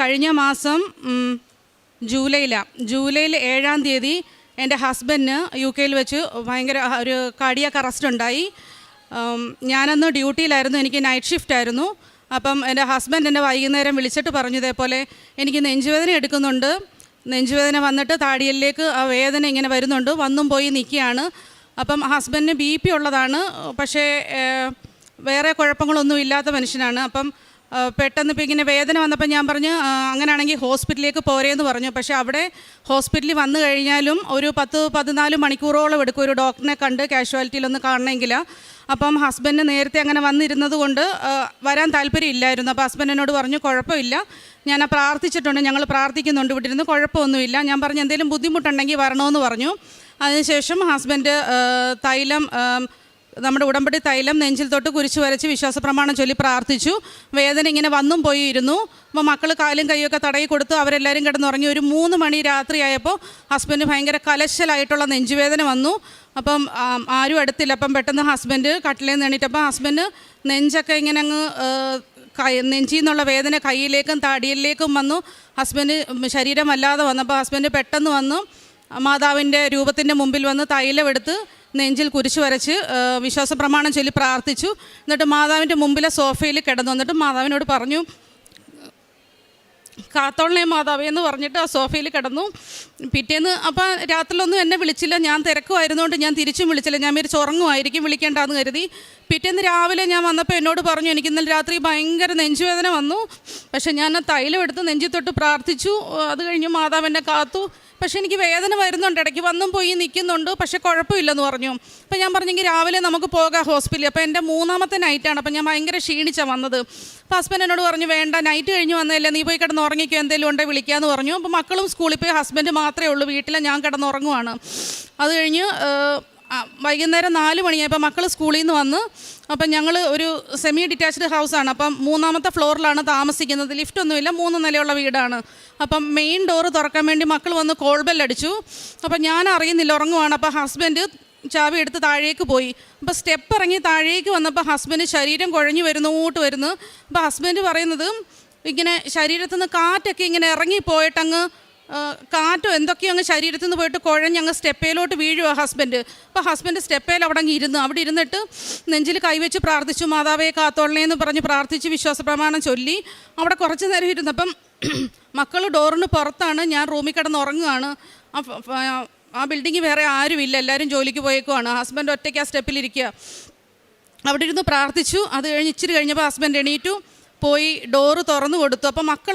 കഴിഞ്ഞ മാസം ജൂലൈയിൽ 7-ാം തീയതി എൻ്റെ ഹസ്ബൻഡിന് UK വെച്ച് ഭയങ്കര ഒരു കാർഡിയാക് അറസ്റ്റ് ഉണ്ടായി. ഞാനന്ന് ഡ്യൂട്ടിയിലായിരുന്നു, എനിക്ക് നൈറ്റ് ഷിഫ്റ്റ് ആയിരുന്നു. അപ്പം എൻ്റെ ഹസ്ബൻഡ് എന്നെ വൈകുന്നേരം വിളിച്ചിട്ട് പറഞ്ഞു, ഇതേപോലെ എനിക്ക് നെഞ്ചുവേദന എടുക്കുന്നുണ്ട്, നെഞ്ചുവേദന വന്നിട്ട് താടിയലിലേക്ക് ആ വേദന ഇങ്ങനെ വരുന്നുണ്ട്, വന്നും പോയി നിൽക്കുകയാണ്. അപ്പം ഹസ്ബൻഡിന് BP ഉള്ളതാണ്, പക്ഷേ വേറെ കുഴപ്പങ്ങളൊന്നും ഇല്ലാത്ത മനുഷ്യനാണ്. അപ്പം പെട്ടെന്ന് ഇപ്പോൾ ഇങ്ങനെ വേദന വന്നപ്പോൾ ഞാൻ പറഞ്ഞു, അങ്ങനെയാണെങ്കിൽ ഹോസ്പിറ്റലിലേക്ക് പോരേന്ന് പറഞ്ഞു. പക്ഷേ അവിടെ ഹോസ്പിറ്റലിൽ വന്നു കഴിഞ്ഞാലും ഒരു 10-14 മണിക്കൂറോളം എടുക്കും ഒരു ഡോക്ടറിനെ കണ്ട് കാഷ്വാലിറ്റിയിലൊന്ന് കാണണമെങ്കിൽ. അപ്പം ഹസ്ബൻഡ് നേരത്തെ അങ്ങനെ വന്നിരുന്നത് കൊണ്ട് വരാൻ താല്പര്യമില്ലായിരുന്നു. അപ്പോൾ ഹസ്ബൻഡ് എന്നോട് പറഞ്ഞു, കുഴപ്പമില്ല, ഞാൻ പ്രാർത്ഥിച്ചിട്ടുണ്ട്, ഞങ്ങൾ പ്രാർത്ഥിക്കുന്നുണ്ട്, ഇവിടെ ഇരുന്ന് കുഴപ്പമൊന്നുമില്ല. ഞാൻ പറഞ്ഞു, എന്തെങ്കിലും ബുദ്ധിമുട്ടുണ്ടെങ്കിൽ വരണമെന്ന് പറഞ്ഞു. അതിനുശേഷം ഹസ്ബൻഡ് തൈലം, നമ്മുടെ ഉടമ്പടി തൈലം നെഞ്ചിൽ തൊട്ട് കുരിശ് വരച്ച് വിശ്വാസപ്രമാണം ചൊല്ലി പ്രാർത്ഥിച്ചു. വേദന ഇങ്ങനെ വന്നും പോയി ഇരുന്നു. അപ്പോൾ മക്കൾ കാലും കൈയൊക്കെ തടയി കൊടുത്തു, അവരെല്ലാവരും കിടന്നുറങ്ങി. ഒരു 3 മണി രാത്രിയായപ്പോൾ ഹസ്ബൻഡ് ഭയങ്കര കലശലായിട്ടുള്ള നെഞ്ചുവേദന വന്നു. അപ്പം ആരും അടുത്തില്ല. അപ്പം പെട്ടെന്ന് ഹസ്ബൻഡ് കട്ടിലേൽ നിന്ന് എണീറ്റപ്പോൾ ഹസ്ബൻഡ് നെഞ്ചൊക്കെ ഇങ്ങനെ അങ്ങ് നെഞ്ചിൽ നിന്നുള്ള വേദന കയ്യിലേക്കും താടിയിലേക്കും വന്നു. ഹസ്ബൻഡ് ശരീരം വല്ലാതെ വന്നപ്പോൾ ഹസ്ബൻഡ് പെട്ടെന്ന് വന്നു മാതാവിൻ്റെ രൂപത്തിൻ്റെ മുമ്പിൽ വന്ന് തൈലം എടുത്ത് നെഞ്ചിൽ കുരിശ് വരച്ച് വിശ്വാസപ്രമാണം ചൊല്ലി പ്രാർത്ഥിച്ചു. എന്നിട്ട് മാതാവിൻ്റെ മുമ്പിലെ സോഫയിൽ കിടന്നു. എന്നിട്ട് മാതാവിനോട് പറഞ്ഞു, കാത്തോളണേ മാതാവേ എന്ന് പറഞ്ഞിട്ട് ആ സോഫയിൽ കിടന്നു. പിറ്റേന്ന് അപ്പം രാത്രിയിലൊന്നും എന്നെ വിളിച്ചില്ല, ഞാൻ തിരക്കുമായിരുന്നുകൊണ്ട് ഞാൻ തിരിച്ചും വിളിച്ചില്ല. ഞാൻ വിചാരിച്ച് ഉറങ്ങുമായിരിക്കും, വിളിക്കേണ്ടെന്ന് കരുതി. പിറ്റേന്ന് രാവിലെ ഞാൻ വന്നപ്പോൾ എന്നോട് പറഞ്ഞു, എനിക്ക് ഇന്നലെ രാത്രി ഭയങ്കര നെഞ്ചുവേദന വന്നു, പക്ഷേ ഞാൻ ആ തൈലം എടുത്ത് നെഞ്ചിൽ തൊട്ട് പ്രാർത്ഥിച്ചു. അത് കഴിഞ്ഞ് മാതാവിനെ കാത്തു, പക്ഷേ എനിക്ക് വേദന വരുന്നുണ്ട്, ഇടയ്ക്ക് വന്നും പോയി നിൽക്കുന്നുണ്ട്, പക്ഷേ കുഴപ്പമില്ലെന്ന് പറഞ്ഞു. അപ്പോൾ ഞാൻ പറഞ്ഞെങ്കിൽ രാവിലെ നമുക്ക് പോകാം ഹോസ്പിറ്റലിൽ. അപ്പോൾ എൻ്റെ 3ാമത്തെ നൈറ്റാണ്, അപ്പോൾ ഞാൻ ഭയങ്കര ക്ഷീണിച്ചാണ് വന്നത്. അപ്പോൾ ഹസ്ബൻഡ് എന്നോട് പറഞ്ഞു, വേണ്ട, നൈറ്റ് കഴിഞ്ഞ് വന്നതല്ലേ, നീ പോയി കിടന്ന് ഉറങ്ങിക്കോ, എന്തെങ്കിലും ഉണ്ടെങ്കിൽ വിളിക്കാമെന്ന് പറഞ്ഞു. അപ്പോൾ മക്കളും സ്കൂളിൽ പോയി, ഹസ്ബൻഡ് മാത്രമേ ഉള്ളൂ വീട്ടിൽ, ഞാൻ കിടന്നുറങ്ങുവാണ്. അത് കഴിഞ്ഞ് വൈകുന്നേരം 4 മണിയായപ്പോൾ മക്കൾ സ്കൂളിൽ നിന്ന് വന്ന്. അപ്പം ഞങ്ങൾ ഒരു സെമി ഡിറ്റാച്ച്ഡ് ഹൗസാണ്, അപ്പം 3ാമത്തെ ഫ്ലോറിലാണ് താമസിക്കുന്നത്. ലിഫ്റ്റൊന്നുമില്ല, 3 നിലയുള്ള വീടാണ്. അപ്പം മെയിൻ ഡോറ് തുറക്കാൻ വേണ്ടി മക്കൾ വന്ന് കോൾ ബെല്ലടിച്ചു. അപ്പം ഞാൻ അറിയുന്നില്ല, ഉറങ്ങുവാണ്. അപ്പോൾ ഹസ്ബൻഡ് ചാവി എടുത്ത് താഴേക്ക് പോയി. അപ്പോൾ സ്റ്റെപ്പ് ഇറങ്ങി താഴേക്ക് വന്നപ്പോൾ ഹസ്ബൻഡ് ശരീരം കുഴഞ്ഞു വരുന്നോട്ട് വരുന്നു. അപ്പോൾ ഹസ്ബൻഡ് പറയുന്നത്, ഇങ്ങനെ ശരീരത്തു നിന്ന് കാറ്റൊക്കെ ഇങ്ങനെ ഇറങ്ങിപ്പോയിട്ടങ്ങ് കാറ്റോ എന്തൊക്കെയോ അങ്ങ് ശരീരത്തിൽ നിന്ന് പോയിട്ട് കുഴഞ്ഞങ്ങ് സ്റ്റെപ്പയിലോട്ട് വീഴുക ഹസ്ബൻഡ്. അപ്പോൾ ഹസ്ബൻഡ് സ്റ്റെപ്പയിൽ അവിടെ അങ്ങ് ഇരുന്നു. അവിടെ ഇരുന്നിട്ട് നെഞ്ചിൽ കൈവച്ച് പ്രാർത്ഥിച്ചു, മാതാവേ കാത്തോളണേ എന്ന് പറഞ്ഞ് പ്രാർത്ഥിച്ച് വിശ്വാസപ്രമാണം ചൊല്ലി അവിടെ കുറച്ച് നേരം ഇരുന്നപ്പം മക്കൾ ഡോറിന് പുറത്താണ്, ഞാൻ റൂമിൽ കിടന്ന് ഉറങ്ങുകയാണ്. ആ ബിൽഡിങ്ങിൽ വേറെ ആരുമില്ല, എല്ലാവരും ജോലിക്ക് പോയേക്കുവാണ്. ഹസ്ബൻഡ് ഒറ്റയ്ക്ക് ആ സ്റ്റെപ്പിലിരിക്കുക. അവിടെ ഇരുന്ന് പ്രാർത്ഥിച്ചു. അത് കഴിഞ്ഞ് ഇച്ചിരി കഴിഞ്ഞപ്പോൾ ഹസ്ബൻഡ് എണീറ്റു പോയി ഡോറ് തുറന്നു കൊടുത്തു. അപ്പോൾ മക്കൾ